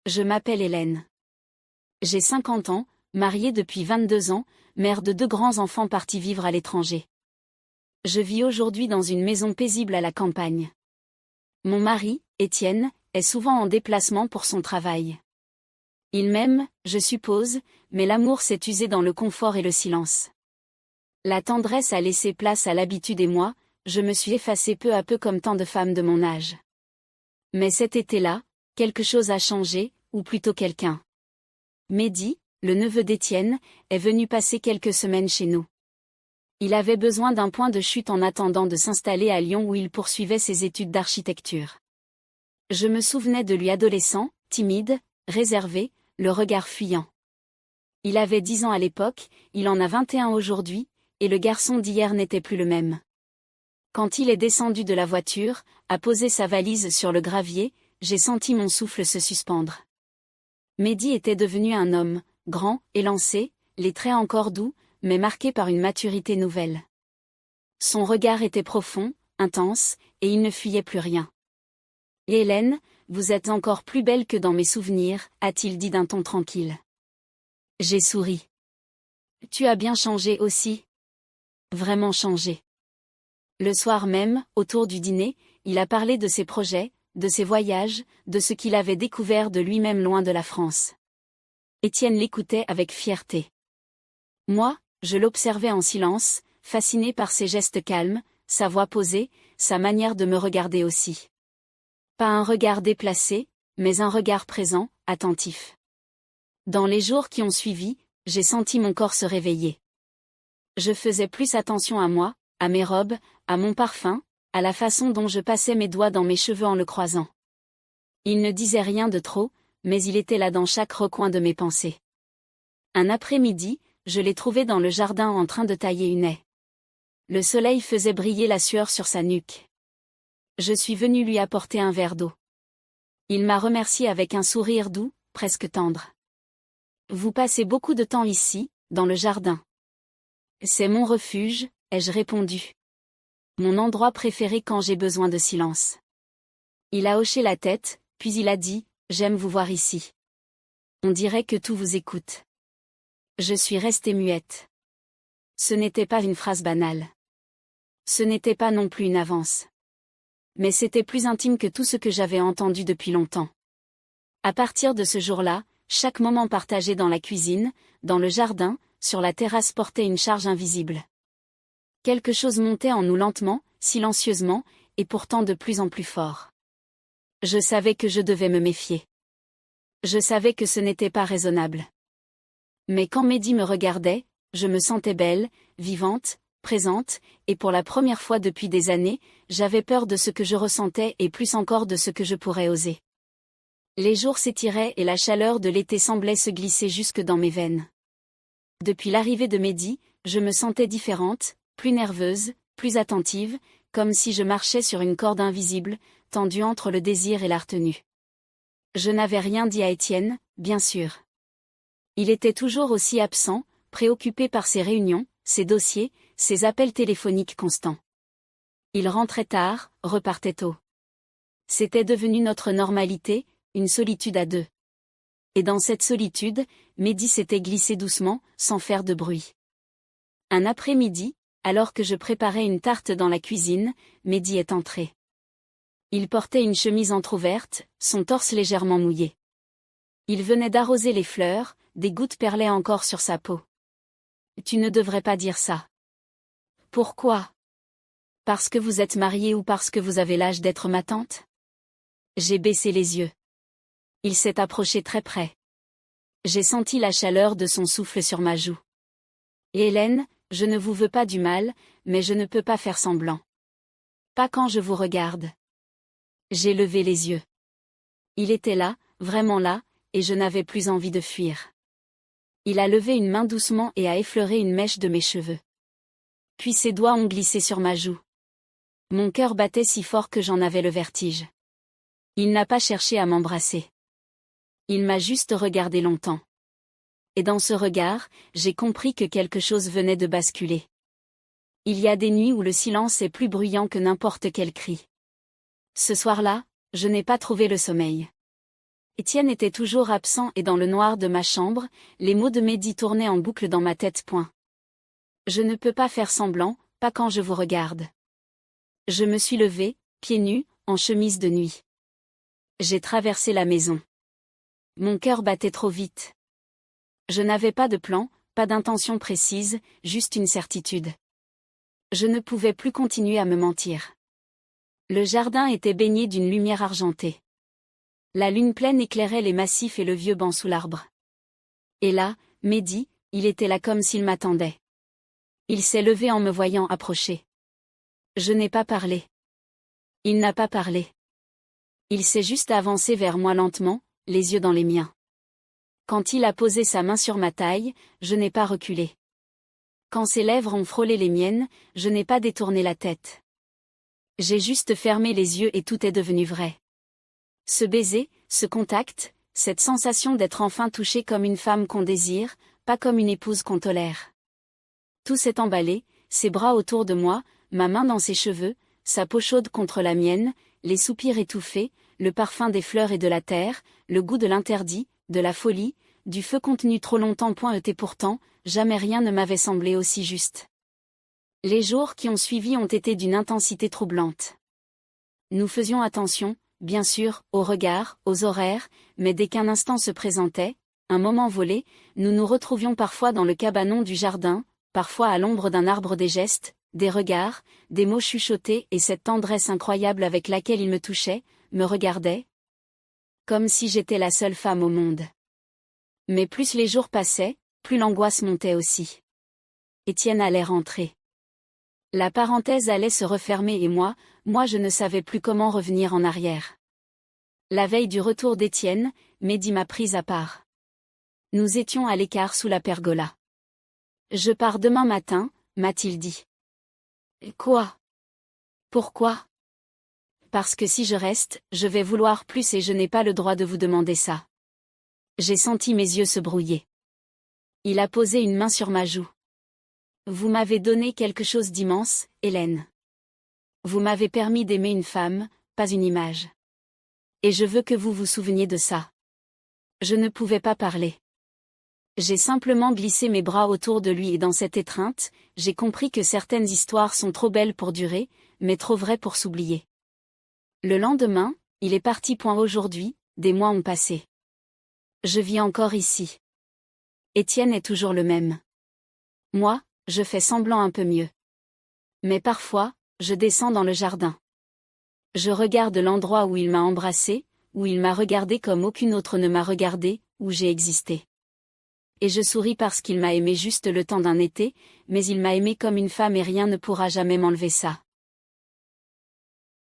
Je m'appelle Hélène. J'ai 50 ans, mariée depuis 22 ans, mère de 2 grands enfants partis vivre à l'étranger. Je vis aujourd'hui dans une maison paisible à la campagne. Mon mari, Étienne, est souvent en déplacement pour son travail. Il m'aime, je suppose, mais l'amour s'est usé dans le confort et le silence. La tendresse a laissé place à l'habitude et moi, je me suis effacée peu à peu comme tant de femmes de mon âge. Mais cet été-là, quelque chose a changé, ou plutôt quelqu'un. Mehdi, le neveu d'Étienne, est venu passer quelques semaines chez nous. Il avait besoin d'un point de chute en attendant de s'installer à Lyon où il poursuivait ses études d'architecture. Je me souvenais de lui adolescent, timide, réservé, le regard fuyant. Il avait 10 ans à l'époque, il en a 21 aujourd'hui, et le garçon d'hier n'était plus le même. Quand il est descendu de la voiture, a posé sa valise sur le gravier, j'ai senti mon souffle se suspendre. Mehdi était devenu un homme, grand, élancé, les traits encore doux, mais marqués par une maturité nouvelle. Son regard était profond, intense, et il ne fuyait plus rien. « Hélène, vous êtes encore plus belle que dans mes souvenirs, a-t-il dit d'un ton tranquille. J'ai souri. Tu as bien changé aussi. Vraiment changé. Le soir même, autour du dîner, il a parlé de ses projets, de ses voyages, de ce qu'il avait découvert de lui-même loin de la France. Étienne l'écoutait avec fierté. Moi, je l'observais en silence, fasciné par ses gestes calmes, sa voix posée, sa manière de me regarder aussi. Pas un regard déplacé, mais un regard présent, attentif. Dans les jours qui ont suivi, j'ai senti mon corps se réveiller. Je faisais plus attention à moi, à mes robes, à mon parfum, à la façon dont je passais mes doigts dans mes cheveux en le croisant. Il ne disait rien de trop, mais il était là dans chaque recoin de mes pensées. Un après-midi, je l'ai trouvé dans le jardin en train de tailler une haie. Le soleil faisait briller la sueur sur sa nuque. Je suis venue lui apporter un verre d'eau. Il m'a remercié avec un sourire doux, presque tendre. Vous passez beaucoup de temps ici, dans le jardin. C'est mon refuge, ai-je répondu. Mon endroit préféré quand j'ai besoin de silence. Il a hoché la tête, puis il a dit, j'aime vous voir ici. On dirait que tout vous écoute. Je suis restée muette. Ce n'était pas une phrase banale. Ce n'était pas non plus une avance. Mais c'était plus intime que tout ce que j'avais entendu depuis longtemps. À partir de ce jour-là, chaque moment partagé dans la cuisine, dans le jardin, sur la terrasse portait une charge invisible. Quelque chose montait en nous lentement, silencieusement, et pourtant de plus en plus fort. Je savais que je devais me méfier. Je savais que ce n'était pas raisonnable. Mais quand Mehdi me regardait, je me sentais belle, vivante, présente, et pour la première fois depuis des années, j'avais peur de ce que je ressentais et plus encore de ce que je pourrais oser. Les jours s'étiraient et la chaleur de l'été semblait se glisser jusque dans mes veines. Depuis l'arrivée de Mehdi, je me sentais différente, plus nerveuse, plus attentive, comme si je marchais sur une corde invisible, tendue entre le désir et la retenue. Je n'avais rien dit à Étienne, bien sûr. Il était toujours aussi absent, préoccupé par ses réunions, ses dossiers, ses appels téléphoniques constants. Il rentrait tard, repartait tôt. C'était devenu notre normalité, une solitude à deux. Et dans cette solitude, Mehdi s'était glissé doucement, sans faire de bruit. Un après-midi, alors que je préparais une tarte dans la cuisine, Mehdi est entré. Il portait une chemise entr'ouverte, son torse légèrement mouillé. Il venait d'arroser les fleurs, des gouttes perlaient encore sur sa peau. « Tu ne devrais pas dire ça. »« Pourquoi ? Parce que vous êtes mariée ou parce que vous avez l'âge d'être ma tante ?» J'ai baissé les yeux. Il s'est approché très près. J'ai senti la chaleur de son souffle sur ma joue. « Hélène, je ne vous veux pas du mal, mais je ne peux pas faire semblant. Pas quand je vous regarde. » J'ai levé les yeux. Il était là, vraiment là, et je n'avais plus envie de fuir. Il a levé une main doucement et a effleuré une mèche de mes cheveux. Puis ses doigts ont glissé sur ma joue. Mon cœur battait si fort que j'en avais le vertige. Il n'a pas cherché à m'embrasser. Il m'a juste regardé longtemps. Et dans ce regard, j'ai compris que quelque chose venait de basculer. Il y a des nuits où le silence est plus bruyant que n'importe quel cri. Ce soir-là, je n'ai pas trouvé le sommeil. Étienne était toujours absent et dans le noir de ma chambre, les mots de Mehdi tournaient en boucle dans ma tête. Je ne peux pas faire semblant, pas quand je vous regarde. Je me suis levée, pieds nus, en chemise de nuit. J'ai traversé la maison. Mon cœur battait trop vite. Je n'avais pas de plan, pas d'intention précise, juste une certitude. Je ne pouvais plus continuer à me mentir. Le jardin était baigné d'une lumière argentée. La lune pleine éclairait les massifs et le vieux banc sous l'arbre. Et là, Mehdi, il était là comme s'il m'attendait. Il s'est levé en me voyant approcher. Je n'ai pas parlé. Il n'a pas parlé. Il s'est juste avancé vers moi lentement, les yeux dans les miens. Quand il a posé sa main sur ma taille, je n'ai pas reculé. Quand ses lèvres ont frôlé les miennes, je n'ai pas détourné la tête. J'ai juste fermé les yeux et tout est devenu vrai. Ce baiser, ce contact, cette sensation d'être enfin touchée comme une femme qu'on désire, pas comme une épouse qu'on tolère. Tout s'est emballé, ses bras autour de moi, ma main dans ses cheveux, sa peau chaude contre la mienne, les soupirs étouffés, le parfum des fleurs et de la terre, le goût de l'interdit, de la folie, du feu contenu trop longtemps. Et pourtant, jamais rien ne m'avait semblé aussi juste. Les jours qui ont suivi ont été d'une intensité troublante. Nous faisions attention, bien sûr, aux regards, aux horaires, mais dès qu'un instant se présentait, un moment volé, nous nous retrouvions parfois dans le cabanon du jardin, parfois à l'ombre d'un arbre. Des gestes, des regards, des mots chuchotés et cette tendresse incroyable avec laquelle il me touchait, me regardait. Comme si j'étais la seule femme au monde. Mais plus les jours passaient, plus l'angoisse montait aussi. Étienne allait rentrer. La parenthèse allait se refermer et moi je ne savais plus comment revenir en arrière. La veille du retour d'Étienne, Mehdi m'a prise à part. Nous étions à l'écart sous la pergola. Je pars demain matin, m'a-t-il dit. Quoi? Pourquoi? Parce que si je reste, je vais vouloir plus et je n'ai pas le droit de vous demander ça. J'ai senti mes yeux se brouiller. Il a posé une main sur ma joue. Vous m'avez donné quelque chose d'immense, Hélène. Vous m'avez permis d'aimer une femme, pas une image. Et je veux que vous vous souveniez de ça. Je ne pouvais pas parler. J'ai simplement glissé mes bras autour de lui et dans cette étreinte, j'ai compris que certaines histoires sont trop belles pour durer, mais trop vraies pour s'oublier. Le lendemain, il est parti. Aujourd'hui, des mois ont passé. Je vis encore ici. Étienne est toujours le même. Moi, je fais semblant un peu mieux. Mais parfois, je descends dans le jardin. Je regarde l'endroit où il m'a embrassé, où il m'a regardé comme aucune autre ne m'a regardé, où j'ai existé. Et je souris parce qu'il m'a aimé juste le temps d'un été, mais il m'a aimé comme une femme et rien ne pourra jamais m'enlever ça.